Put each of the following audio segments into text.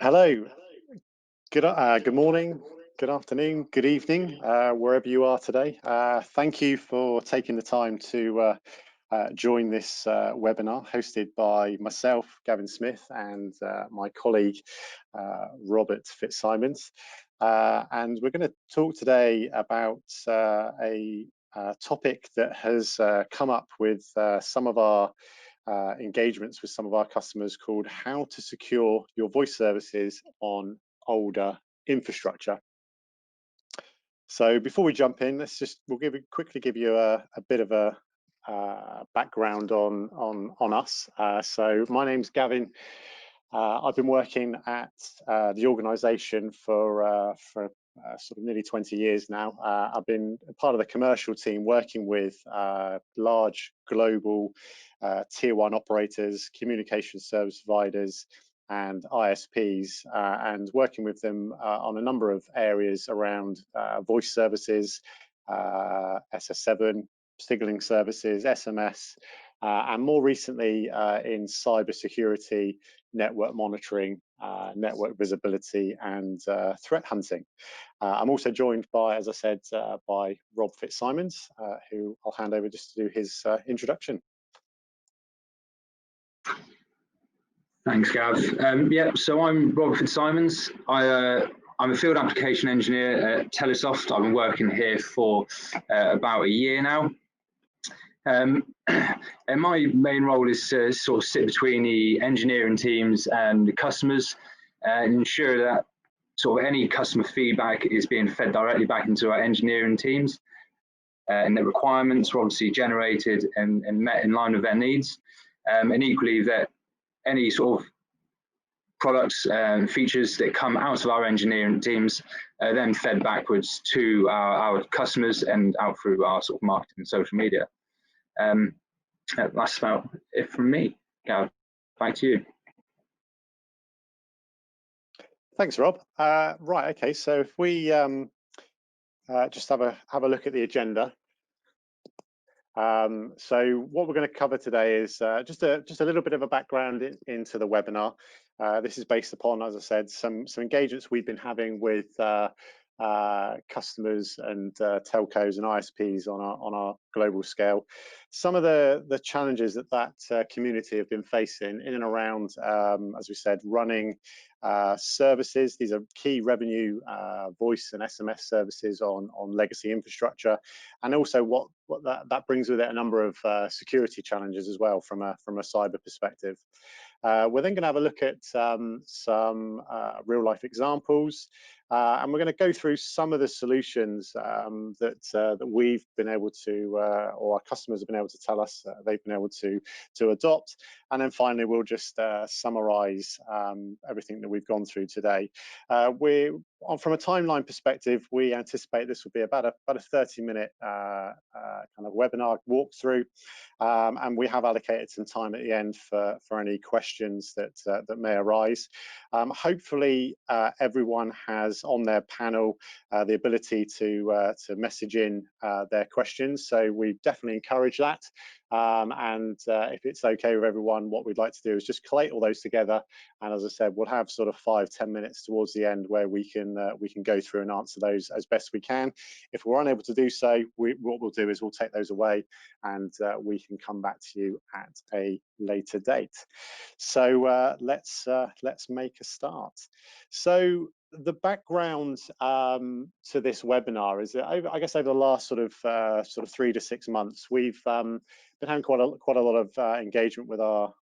Hello, good morning, good afternoon, good evening, wherever you are today. Thank you for taking the time to join this webinar hosted by myself, Gavin Smith, and my colleague, Robert Fitzsimons. And we're going to talk today about a topic that has come up with some of our engagements with some of our customers, called how to secure your voice services on older infrastructure. So before we jump in, we'll quickly give you a bit of a background on us. So my name's Gavin. I've been working at the organisation for sort of nearly 20 years now. I've been part of the commercial team working with large global tier 1 operators, communication service providers, and ISPs, and working with them on a number of areas around voice services, SS7, signaling services, SMS, and more recently in cybersecurity, network monitoring, network visibility, and threat hunting. I'm also joined by, as I said, by Rob Fitzsimons, who I'll hand over just to do his introduction. Thanks, Gav. So I'm Rob Fitzsimons. I'm a field application engineer at Telesoft. I've been working here for about a year now. And my main role is to sort of sit between the engineering teams and the customers and ensure that sort of any customer feedback is being fed directly back into our engineering teams, and the requirements are obviously generated and met in line with their needs, and equally that any sort of products and features that come out of our engineering teams are then fed backwards to our customers and out through our sort of marketing and social media. That's about it from me. Gav, back to you. Thanks, Rob. Right, okay, so if we just have a look at the agenda. So what we're going to cover today is just a little bit of a background into the webinar. This is based upon, as I said, some engagements we've been having with customers and telcos and ISPs on our global scale. Some of the challenges that community have been facing in and around, as we said, running services. These are key revenue voice and SMS services on legacy infrastructure, and also what that brings with it a number of security challenges as well from a cyber perspective. We're then going to have a look at some real life examples, and we're going to go through some of the solutions that we've been able to, or our customers have been able to tell us they've been able to adopt. And then finally, we'll just summarize everything that we've gone through today. From a timeline perspective, we anticipate this will be about a 30-minute kind of webinar walkthrough, and we have allocated some time at the end for any questions that may arise. Hopefully, everyone has on their panel the ability to message in their questions, so we definitely encourage that. And if it's okay with everyone, what we'd like to do is just collate all those together, and as I said, we'll have sort of 5–10 minutes towards the end where we can go through and answer those as best we can. If we're unable to do so, what we'll do is we'll take those away, and we can come back to you at a later date. So let's make a start. So the background to this webinar is that I guess over the last sort of 3 to 6 months, we've been having quite a lot of engagement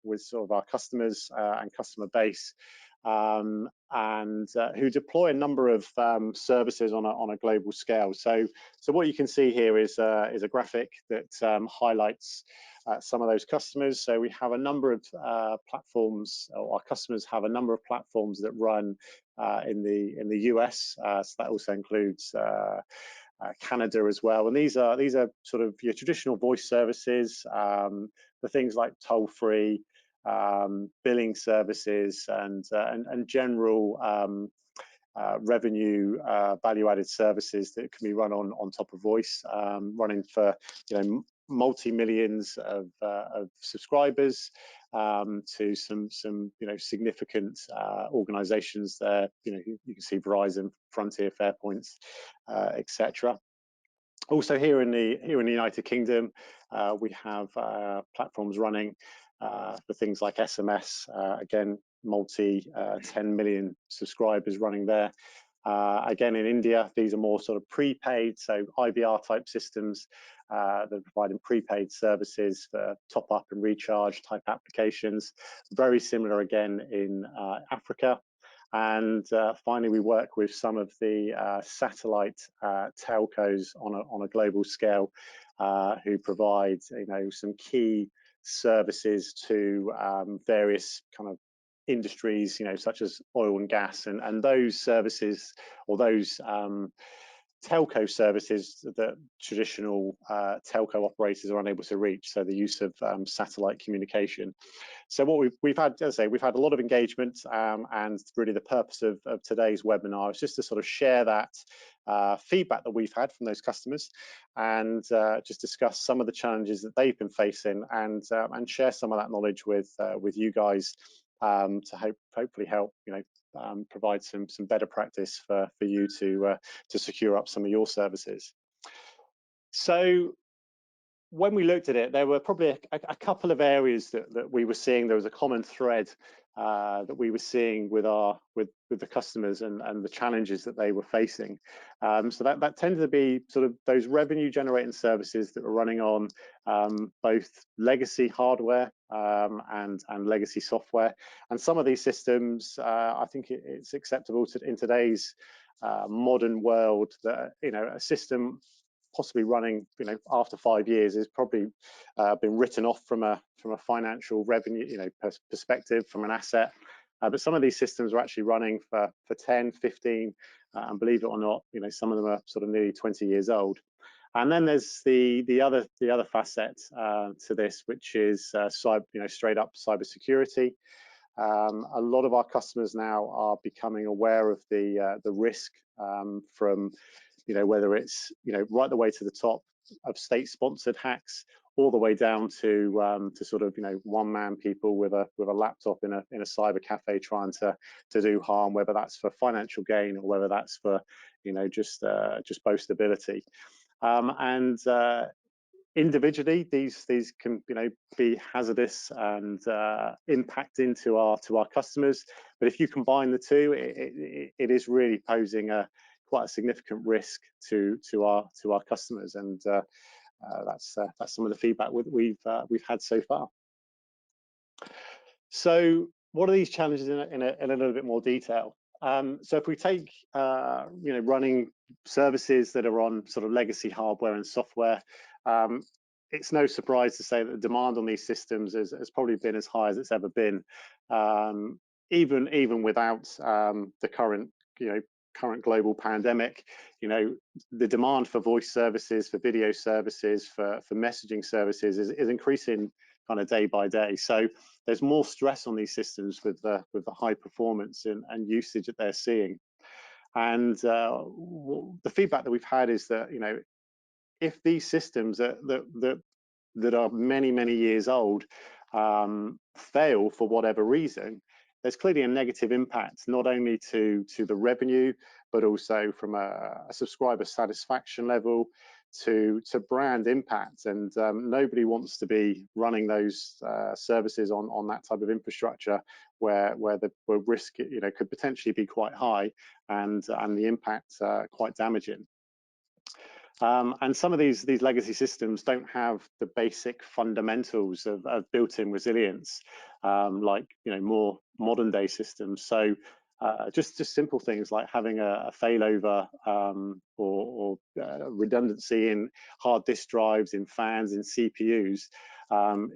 with sort of our customers and customer base, and who deploy a number of services on a global scale. So what you can see here is a graphic that highlights some of those customers. So we have a number of platforms, or our customers have a number of platforms that run in the US. So that also includes Canada as well. And these are sort of your traditional voice services for things like toll-free, billing services, and general revenue value-added services that can be run on top of voice, running for multi-millions of subscribers, to some significant organisations there. You can see Verizon, Frontier, Fairpoints, etc. Also here in the United Kingdom, we have platforms running for things like SMS. Again, 10 million subscribers running there. Again, in India, these are more sort of prepaid, so IVR type systems that are providing prepaid services for top up and recharge type applications. Very similar again in Africa. And finally, we work with some of the satellite telcos on a global scale, who provide some key services to various kind of industries, such as oil and gas, and those services, or those telco services that traditional telco operators are unable to reach. So the use of satellite communication. So what we've had, as I say, we've had a lot of engagement, and really the purpose of today's webinar is just to sort of share that feedback that we've had from those customers, and just discuss some of the challenges that they've been facing, and share some of that knowledge with you guys, to hopefully help provide some better practice for you to secure up some of your services. So when we looked at it, there were probably a couple of areas that we were seeing. There was a common thread that we were seeing with the customers and the challenges that they were facing. So that tended to be sort of those revenue generating services that were running on both legacy hardware and legacy software. And some of these systems, I think it's acceptable in today's modern world that a system possibly running after 5 years is probably been written off from a financial revenue perspective, from an asset. But some of these systems are actually running for 10, 15, and believe it or not, some of them are sort of nearly 20 years old. And then there's the other facet to this, which is straight up cybersecurity. A lot of our customers now are becoming aware of the risk from whether it's right the way to the top of state-sponsored hacks, all the way down to sort of one-man people with a laptop in a cyber cafe trying to do harm, whether that's for financial gain or whether that's for just boastability. And individually, these can be hazardous and impact into our customers. But if you combine the two, it is really posing quite a significant risk to our customers, and that's some of the feedback we've had so far. So what are these challenges in a little bit more detail? So if we take running services that are on sort of legacy hardware and software, it's no surprise to say that the demand on these systems has probably been as high as it's ever been, even without the current global pandemic. The demand for voice services, for video services, for messaging services is increasing kind of day by day. So there's more stress on these systems with the high performance and usage that they're seeing. And the feedback that we've had is that if these systems that are many years old fail for whatever reason, there's clearly a negative impact, not only to the revenue, but also from a subscriber satisfaction level, to brand impact. And nobody wants to be running those services on that type of infrastructure where the risk could potentially be quite high, and the impact quite damaging. And some of these legacy systems don't have the basic fundamentals of built-in resilience, like more modern day systems. So just simple things like having a failover or redundancy in hard disk drives, in fans, in CPUs.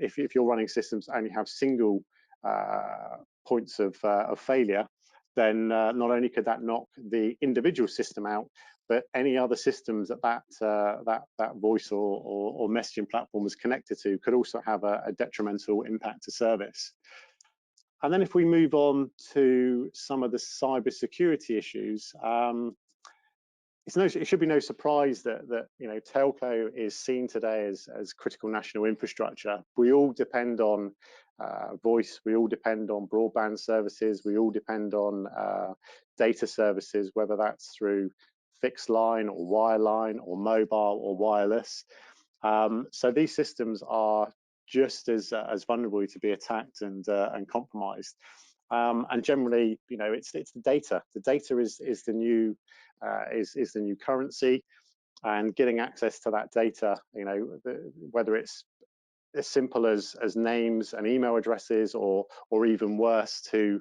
If you're running systems and you have single points of failure, then not only could that knock the individual system out, but any other systems that voice or messaging platform is connected to could also have a detrimental impact to service. And then if we move on to some of the cybersecurity issues, it should be no surprise that telco is seen today as critical national infrastructure. We all depend on voice, we all depend on broadband services, we all depend on data services, whether that's through fixed line or wireline or mobile or wireless. So these systems are just as vulnerable to be attacked and compromised. And generally, it's the data. The data is the new is the new currency, and getting access to that data, whether it's as simple as names and email addresses, or even worse, to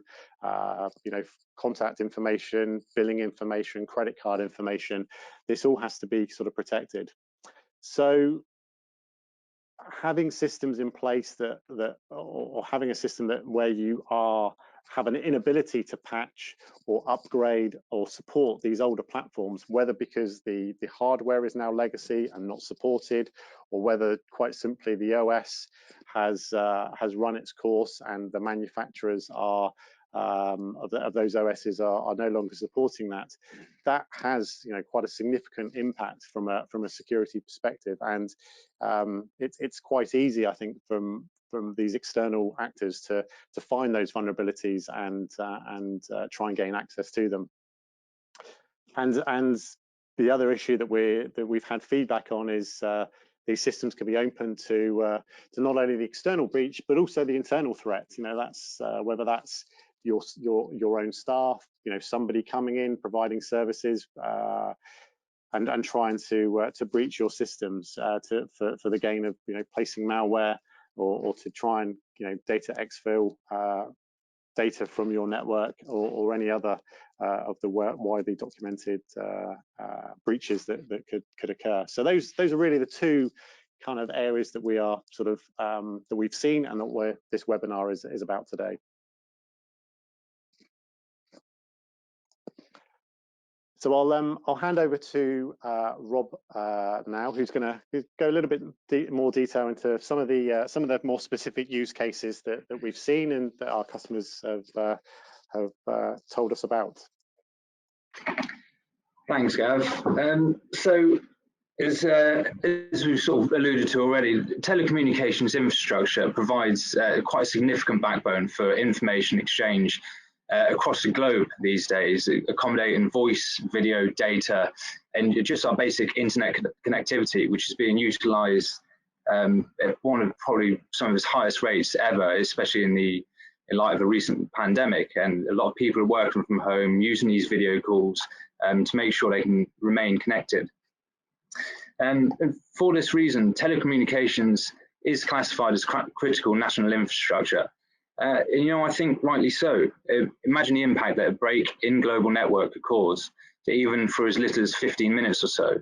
contact information, billing information, credit card information. This all has to be sort of protected. So having systems in place or having a system where you have an inability to patch or upgrade or support these older platforms, whether because the hardware is now legacy and not supported, or whether quite simply the OS has run its course and the manufacturers of those OSs are no longer supporting that has quite a significant impact from a security perspective. And it's quite easy, I think, from these external actors to find those vulnerabilities and try and gain access to them. And the other issue that we've had feedback on is these systems can be open to not only the external breach but also the internal threat. That's whether that's your own staff, somebody coming in providing services and trying to breach your systems for the gain of placing malware, or to try and data exfil data from your network, or any other of the widely documented breaches that could occur. So those are really the two kind of areas that we are sort of that we've seen, and that this webinar is about today. So I'll hand over to Rob now, who's going to go a little bit more detail into some of the more specific use cases that we've seen and that our customers have told us about. Thanks, Gav. So as we've sort of alluded to already, telecommunications infrastructure provides quite a significant backbone for information exchange across the globe these days, accommodating voice, video, data, and just our basic internet connectivity, which is being utilised at one of probably some of its highest rates ever, especially in light of the recent pandemic. And a lot of people are working from home, using these video calls to make sure they can remain connected. And for this reason, telecommunications is classified as critical national infrastructure. I think rightly so. Imagine the impact that a break in global network could cause, to even for as little as 15 minutes or so.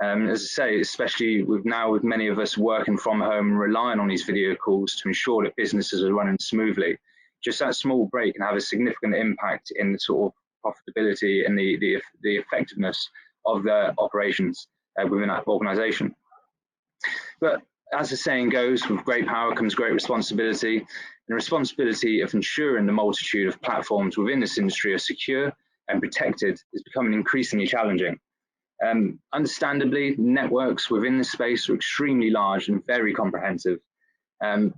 As I say, especially with many of us working from home and relying on these video calls to ensure that businesses are running smoothly, just that small break can have a significant impact in the sort of profitability and the effectiveness of the operations within that organisation. But as the saying goes, with great power comes great responsibility, and the responsibility of ensuring the multitude of platforms within this industry are secure and protected is becoming increasingly challenging. Understandably, networks within this space are extremely large and very comprehensive.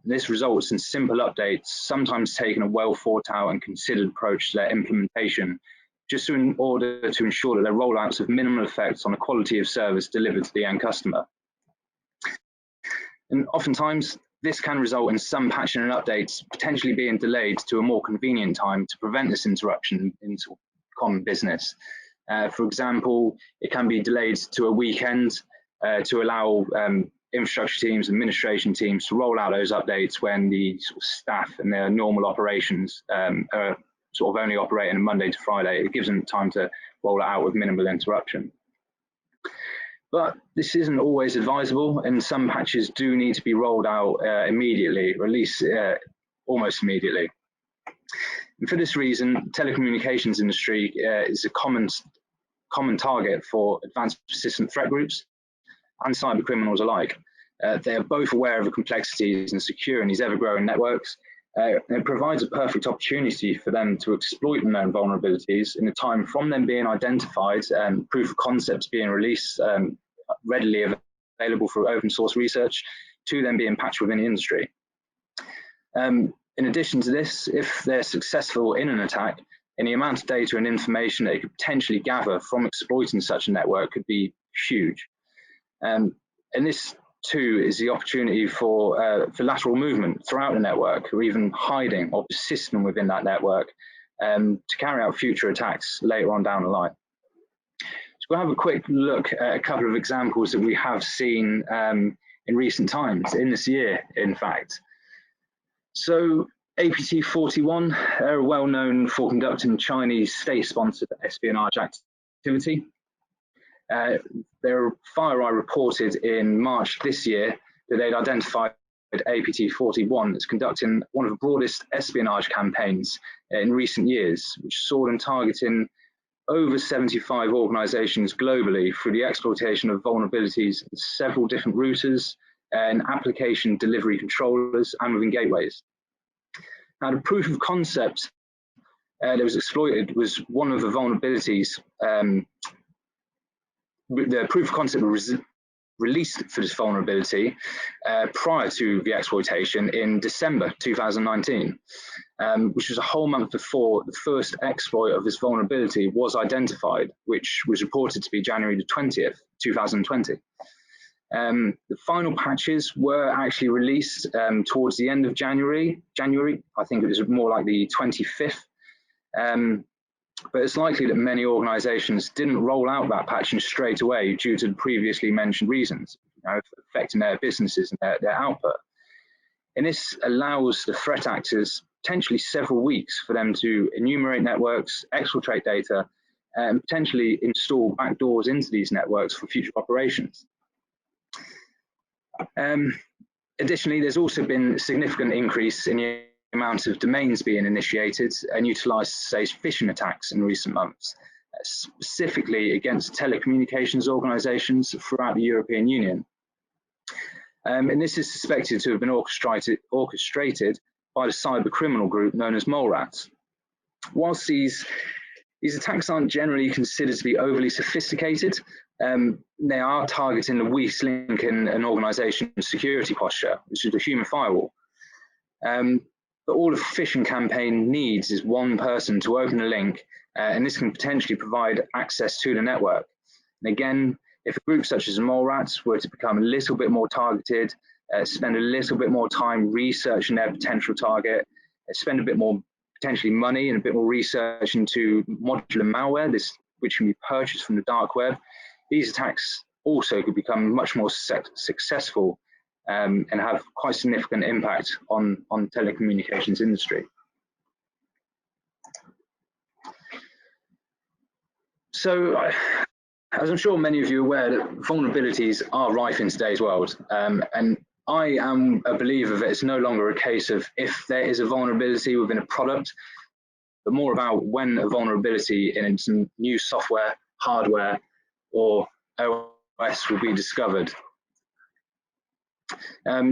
This results in simple updates, sometimes taking a well thought out and considered approach to their implementation, just in order to ensure that their rollouts have minimal effects on the quality of service delivered to the end customer. And oftentimes, this can result in some patching and updates potentially being delayed to a more convenient time to prevent this interruption in common business. For example, it can be delayed to a weekend to allow infrastructure teams, administration teams to roll out those updates when the staff and their normal operations are sort of only operating Monday to Friday. It gives them time to roll it out with minimal interruption. But this isn't always advisable, and some patches do need to be rolled out immediately, or at least almost immediately. And for this reason, telecommunications industry is a common target for advanced persistent threat groups and cyber criminals alike. They are both aware of the complexities in securing these ever-growing networks, It provides a perfect opportunity for them to exploit known vulnerabilities in a time from them being identified and proof of concepts being released readily available for open source research to them being patched within the industry. In addition to this, if they're successful in an attack, then the amount of data and information they could potentially gather from exploiting such a network could be huge. And this too is the opportunity for lateral movement throughout the network, or even hiding or persisting within that network to carry out future attacks later on down the line. So we'll have a quick look at a couple of examples that we have seen in recent times, in this year, in fact. So APT41 are well known for conducting Chinese state-sponsored espionage activity. Their FireEye reported in March this year that they'd identified APT41 as conducting one of the broadest espionage campaigns in recent years, which saw them targeting over 75 organizations globally through the exploitation of vulnerabilities in several different routers and application delivery controllers and within gateways. Now, the proof of concept that was exploited was one of the vulnerabilities. The proof of concept was released for this vulnerability prior to the exploitation in December 2019, which was a whole month before the first exploit of this vulnerability was identified, which was reported to be January the 20th, 2020. The final patches were actually released towards the end of January. I think it was more like the 25th. But it's likely that many organizations didn't roll out that patching straight away due to the previously mentioned reasons, affecting their businesses and their output. And this allows the threat actors potentially several weeks for them to enumerate networks, exfiltrate data, and potentially install backdoors into these networks for future operations. Additionally, there's also been a significant increase in the amount of domains being initiated and utilised to say phishing attacks in recent months, specifically against telecommunications organisations throughout the European Union. And this is suspected to have been orchestrated by the cyber criminal group known as mole rats. Whilst these attacks aren't generally considered to be overly sophisticated, they are targeting the weak link in an organisation's security posture, which is the human firewall. But all a phishing campaign needs is one person to open a link, and this can potentially provide access to the network. And again, if a group such as mole rats were to become a little bit more targeted, spend a little bit more time researching their potential target, spend a bit more potentially money and a bit more research into modular malware, which can be purchased from the dark web, these attacks also could become much more successful and have quite significant impact on the telecommunications industry. So, as I'm sure many of you are aware, that vulnerabilities are rife in today's world, and I am a believer that it's no longer a case of if there is a vulnerability within a product, but more about when a vulnerability in some new software, hardware, or OS will be discovered.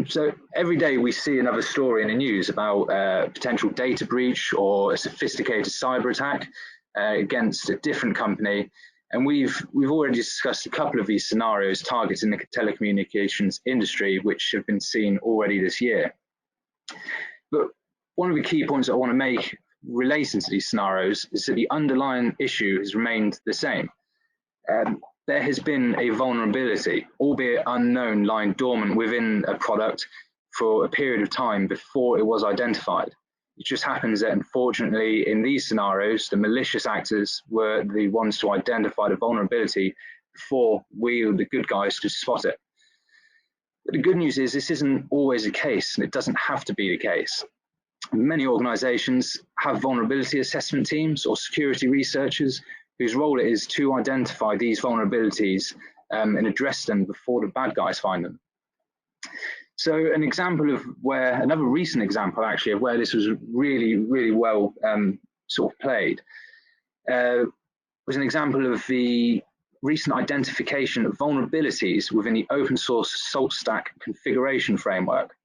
So every day we see another story in the news about a potential data breach or a sophisticated cyber attack against a different company, and we've already discussed a couple of these scenarios targeting the telecommunications industry, which have been seen already this year. But one of the key points I want to make relating to these scenarios is that the underlying issue has remained the same. There has been a vulnerability, albeit unknown, lying dormant within a product for a period of time before it was identified. It just happens that, unfortunately, in these scenarios, the malicious actors were the ones to identify the vulnerability before we, the good guys, could spot it. But the good news is this isn't always the case, and it doesn't have to be the case. Many organizations have vulnerability assessment teams or security researchers whose role it is to identify these vulnerabilities and address them before the bad guys find them. So an example of where, another recent example actually, of where this was really, really well sort of played was an example of the recent identification of vulnerabilities within the open source SaltStack configuration framework.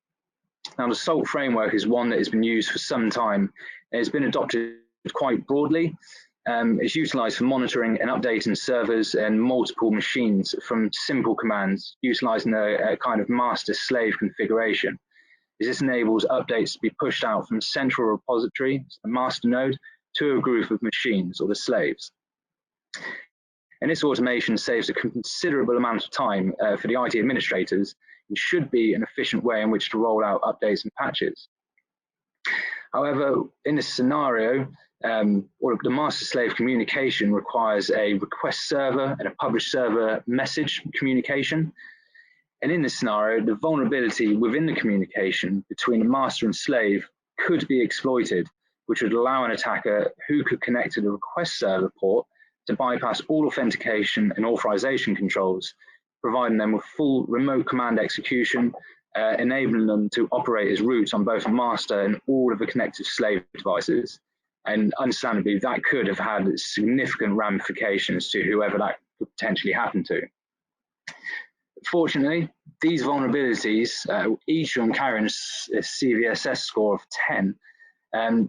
Now, the SALT framework is one that has been used for some time. It's been adopted quite broadly. It's utilised for monitoring and updating servers and multiple machines from simple commands, utilising a kind of master-slave configuration. This enables updates to be pushed out from a central repository, a master node, to a group of machines, or the slaves. And this automation saves a considerable amount of time for the IT administrators and should be an efficient way in which to roll out updates and patches. However, in this scenario, the master-slave communication requires a request server and a publish server message communication. And in this scenario, the vulnerability within the communication between the master and slave could be exploited, which would allow an attacker who could connect to the request server port to bypass all authentication and authorization controls, providing them with full remote command execution, enabling them to operate as root on both master and all of the connected slave devices. And understandably, that could have had significant ramifications to whoever that could potentially happen to. Fortunately, these vulnerabilities, each of them carrying a CVSS score of 10,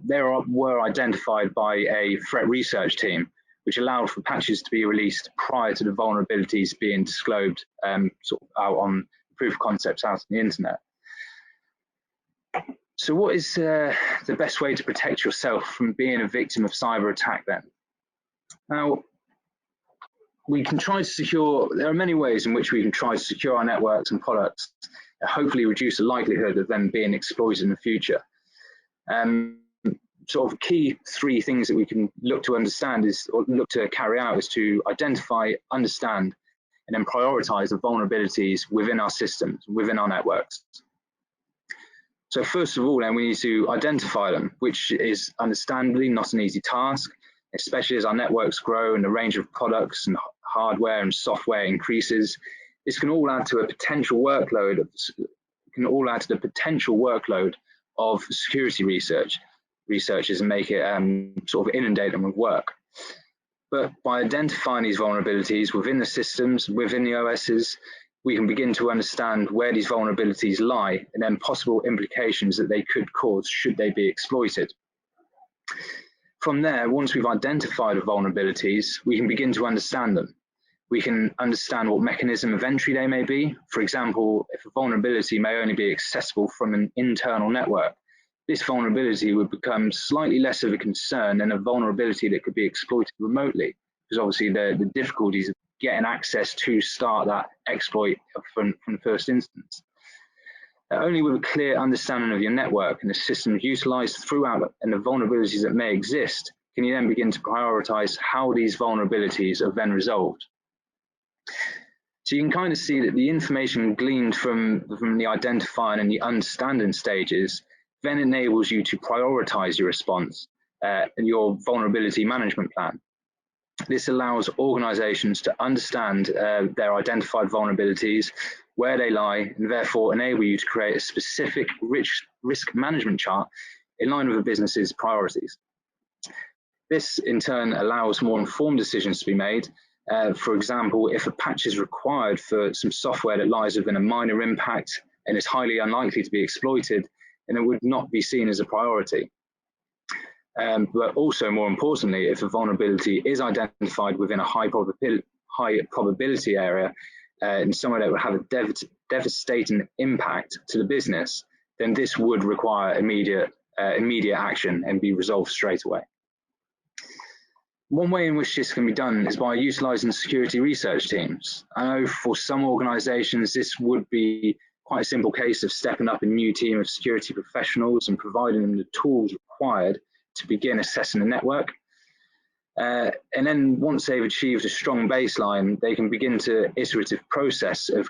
they were identified by a threat research team, which allowed for patches to be released prior to the vulnerabilities being disclosed sort of out on proof of concepts out on the internet. So what is the best way to protect yourself from being a victim of cyber attack then? Now, we can try to secure, there are many ways in which we can try to secure our networks and products, hopefully reduce the likelihood of them being exploited in the future. Sort of key three things that we can look to understand or look to carry out is to identify, understand, and then prioritize the vulnerabilities within our systems, within our networks. So first of all, then we need to identify them, which is understandably not an easy task, especially as our networks grow and the range of products and hardware and software increases. This can all add to a potential workload of security researchers and make it sort of inundate them with work. But by identifying these vulnerabilities within the systems, within the OSs, we can begin to understand where these vulnerabilities lie and then possible implications that they could cause should they be exploited. From there, once we've identified the vulnerabilities, we can begin to understand them. We can understand what mechanism of entry they may be. For example, if a vulnerability may only be accessible from an internal network, this vulnerability would become slightly less of a concern than a vulnerability that could be exploited remotely, because obviously the difficulties of getting access to start that exploit from the first instance. Only with a clear understanding of your network and the systems utilized throughout and the vulnerabilities that may exist, can you then begin to prioritize how these vulnerabilities are then resolved. So you can kind of see that the information gleaned from the identifying and the understanding stages then enables you to prioritize your response and your vulnerability management plan. This allows organizations to understand their identified vulnerabilities, where they lie, and therefore enable you to create a specific risk management chart in line with the business's priorities. This in turn allows more informed decisions to be made. For example, if a patch is required for some software that lies within a minor impact and is highly unlikely to be exploited, then it would not be seen as a priority. But also more importantly, if a vulnerability is identified within a high probability area and somewhere that would have a devastating impact to the business, then this would require immediate action and be resolved straight away. One way in which this can be done is by utilizing security research teams. I know for some organizations, this would be quite a simple case of stepping up a new team of security professionals and providing them the tools required to begin assessing the network. And then once they've achieved a strong baseline, they can begin to iterative process of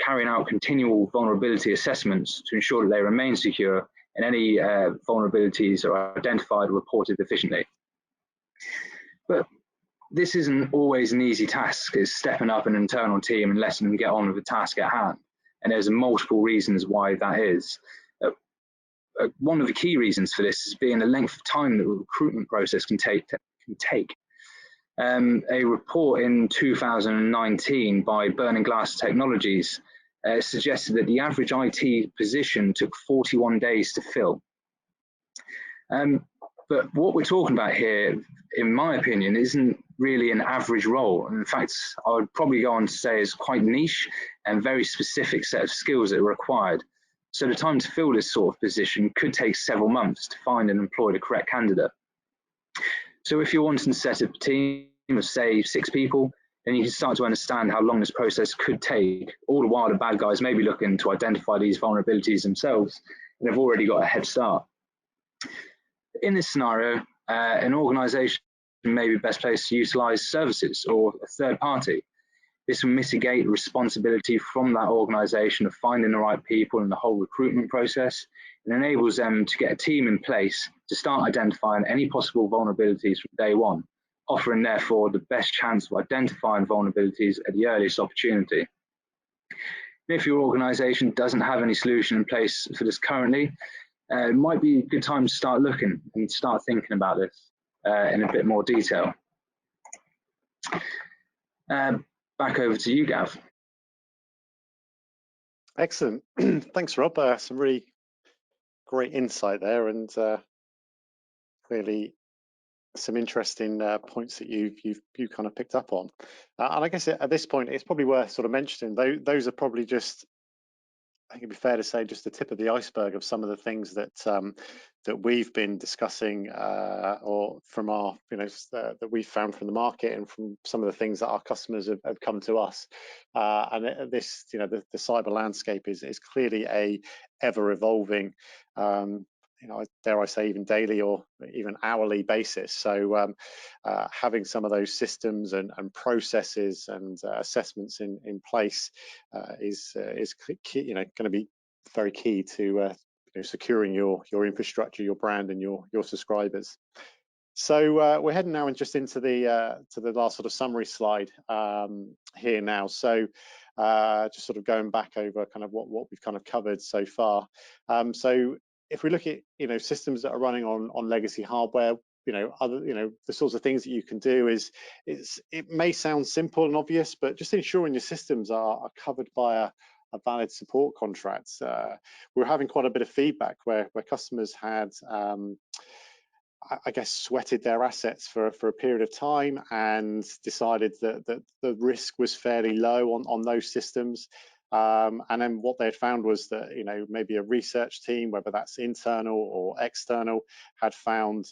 carrying out continual vulnerability assessments to ensure that they remain secure and any vulnerabilities are identified and reported efficiently. But this isn't always an easy task. It's stepping up an internal team and letting them get on with the task at hand. And there's multiple reasons why that is. One of the key reasons for this is being the length of time that the recruitment process can take. A report in 2019 by Burning Glass Technologies suggested that the average IT position took 41 days to fill. But what we're talking about here, in my opinion, isn't really an average role. In fact, I would probably go on to say it's quite niche and very specific set of skills that are required. So the time to fill this sort of position could take several months to find and employ the correct candidate. So if you're wanting to set up a team of, say, 6 people, then you can start to understand how long this process could take. All the while, the bad guys may be looking to identify these vulnerabilities themselves, and they've already got a head start. In this scenario, an organisation may be best placed to utilise services or a third party. This will mitigate responsibility from that organisation of finding the right people in the whole recruitment process, and enables them to get a team in place to start identifying any possible vulnerabilities from day one, offering therefore the best chance of identifying vulnerabilities at the earliest opportunity. If your organisation doesn't have any solution in place for this currently, it might be a good time to start looking and start thinking about this in a bit more detail. Back over to you, Gav. Excellent. Thanks, Rob. Some really great insight there, and clearly some interesting points that you kind of picked up on. And I guess at this point, it's probably worth sort of mentioning those are probably just, I think it'd be fair to say, just the tip of the iceberg of some of the things that that we've been discussing, or from our, that we've found from the market and from some of the things that our customers have come to us. And this, the cyber landscape is clearly a ever evolving, dare I say, even daily or even hourly basis. So having some of those systems and processes and assessments in place is key, going to be very key to securing your infrastructure, your brand, and your subscribers. So we're heading now just into the last sort of summary slide here now. So just sort of going back over kind of what we've kind of covered so far. So if we look at systems that are running on legacy hardware, the sorts of things that you can do is it may sound simple and obvious, but just ensuring your systems are covered by a valid support contract. We're having quite a bit of feedback where customers had I guess sweated their assets for a period of time and decided that the risk was fairly low on those systems. And then what they had found was that maybe a research team, whether that's internal or external, had found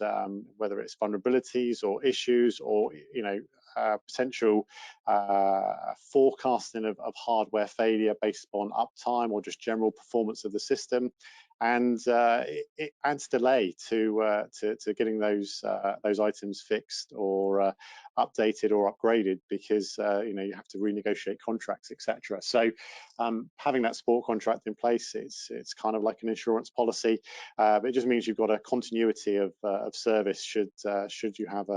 whether it's vulnerabilities or issues or potential forecasting of hardware failure based upon uptime or just general performance of the system. And it adds delay to getting those items fixed or updated or upgraded, because you have to renegotiate contracts, etc. So having that support contract in place, it's kind of like an insurance policy, but it just means you've got a continuity of service should you have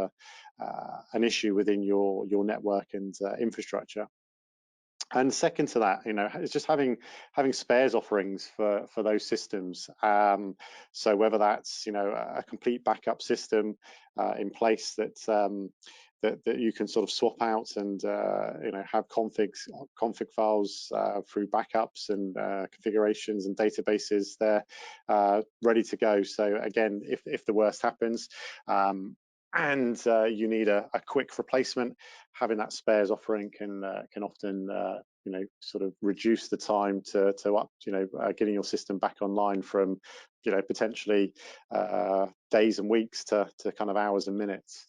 an issue within your network and infrastructure. And second to that, it's just having spares offerings for those systems. So whether that's a complete backup system in place that you can sort of swap out and have config files through backups and configurations and databases there ready to go. So again, if the worst happens, and you need a quick replacement, having that spares offering can often sort of reduce the time to getting your system back online from potentially days and weeks to kind of hours and minutes.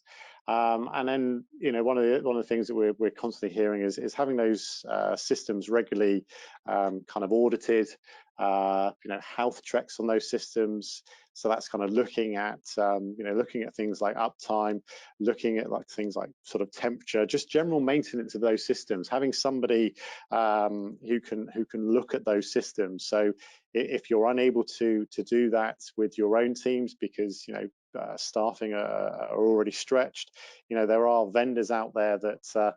And then one of the things that we're constantly hearing is having those systems regularly kind of audited, health checks on those systems. So that's kind of looking at things like uptime, looking at things like sort of temperature, just general maintenance of those systems. Having somebody who can look at those systems. So if you're unable to do that with your own teams because staffing are already stretched, there are vendors out there that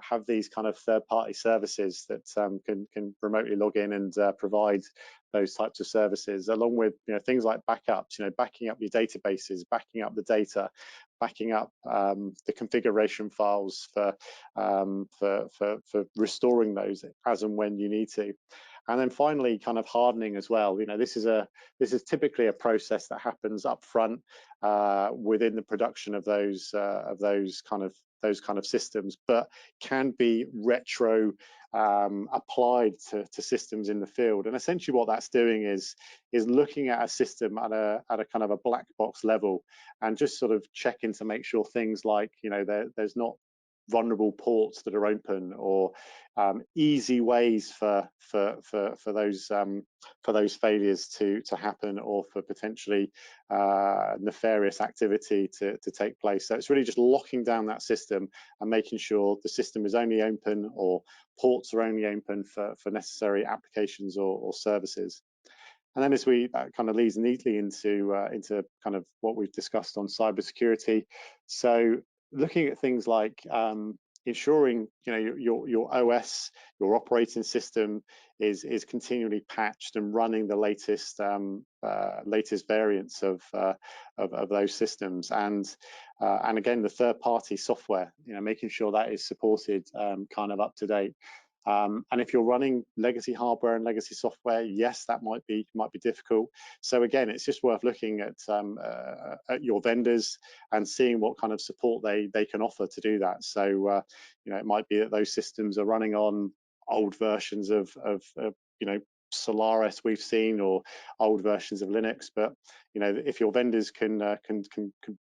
have these kind of third-party services that can remotely log in and provide those types of services, along with things like backups, backing up your databases, backing up the data, backing up the configuration files for restoring those as and when you need to. And then finally, kind of hardening as well. This is typically a process that happens up front within the production of those kind of systems, but can be retro applied to systems in the field. And essentially, what that's doing is looking at a system at a kind of a black box level, and just sort of checking to make sure things like there's not vulnerable ports that are open, or easy ways for those failures to happen, or for potentially nefarious activity to take place. So it's really just locking down that system and making sure the system is only open, or ports are only open for necessary applications or services. And then that kind of leads neatly into kind of what we've discussed on cybersecurity. So looking at things like ensuring your OS, your operating system, is continually patched and running the latest variants of those systems, and again, the third-party software, making sure that is supported kind of up to date. And if you're running legacy hardware and legacy software, yes, that might be difficult. So again, it's just worth looking at your vendors and seeing what kind of support they can offer to do that. So it might be that those systems are running on old versions of Solaris we've seen, or old versions of Linux. But if your vendors can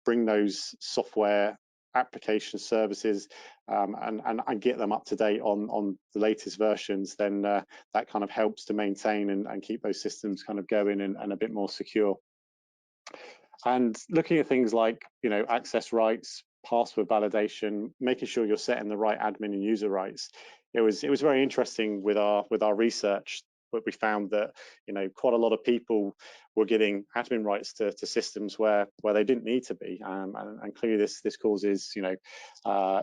bring those software application services and get them up to date on the latest versions, then that kind of helps to maintain and keep those systems kind of going and a bit more secure. And looking at things like access rights, password validation, making sure you're setting the right admin and user rights. It was very interesting with our research. But we found that quite a lot of people were giving admin rights to systems where they didn't need to be, and clearly this causes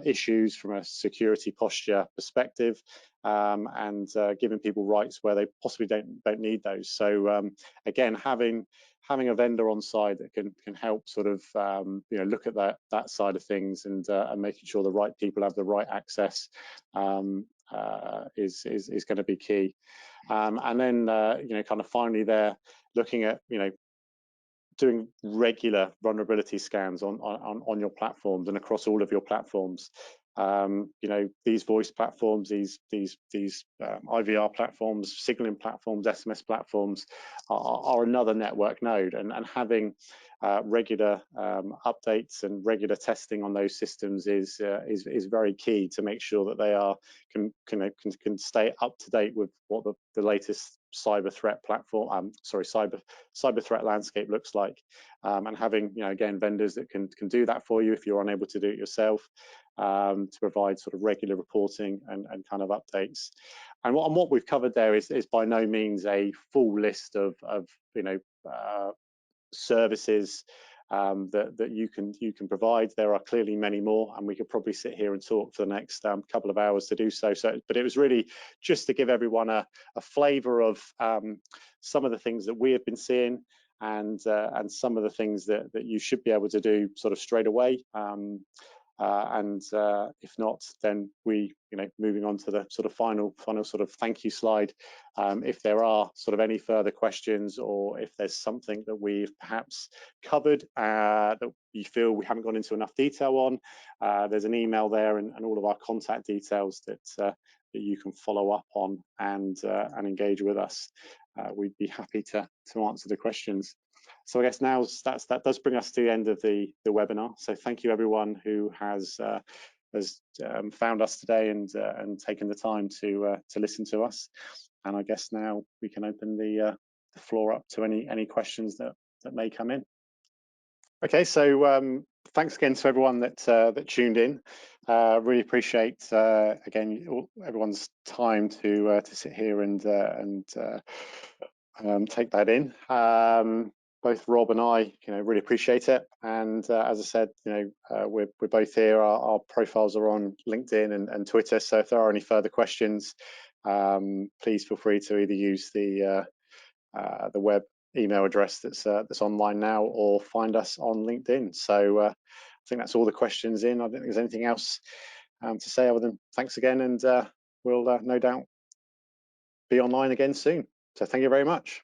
issues from a security posture perspective, and giving people rights where they possibly don't need those. So again, having a vendor on side that can help sort of look at that side of things, and making sure the right people have the right access is going to be key. And then kind of finally there, looking at doing regular vulnerability scans on your platforms and across all of your platforms. These voice platforms, these IVR platforms, signaling platforms, SMS platforms are another network node, and having regular updates and regular testing on those systems is very key to make sure that they can stay up to date with what the latest cyber threat platform, cyber threat landscape looks like, and having again vendors that can do that for you if you're unable to do it yourself, to provide sort of regular reporting and kind of updates. And what we've covered there is by no means a full list of services that you can provide. There are clearly many more, and we could probably sit here and talk for the next couple of hours to do so. But it was really just to give everyone a flavour of some of the things that we have been seeing, and some of the things that you should be able to do sort of straight away. And if not, then we, moving on to the sort of final sort of thank you slide. If there are sort of any further questions, or if there's something that we've perhaps covered that you feel we haven't gone into enough detail on, there's an email there and all of our contact details that you can follow up on and engage with us. We'd be happy to answer the questions. So I guess now that does bring us to the end of the webinar. So thank you everyone who has found us today and taken the time to listen to us. And I guess now we can open the floor up to any questions that may come in. Okay, so thanks again to everyone that tuned in. Really appreciate again everyone's time to sit here and take that in. Both Rob and I, really appreciate it. And as I said, we're both here. Our profiles are on LinkedIn and Twitter. So if there are any further questions, please feel free to either use the web email address that's online now, or find us on LinkedIn. So think that's all the questions in. I don't think there's anything else to say other than thanks again, and we'll no doubt be online again soon. So thank you very much.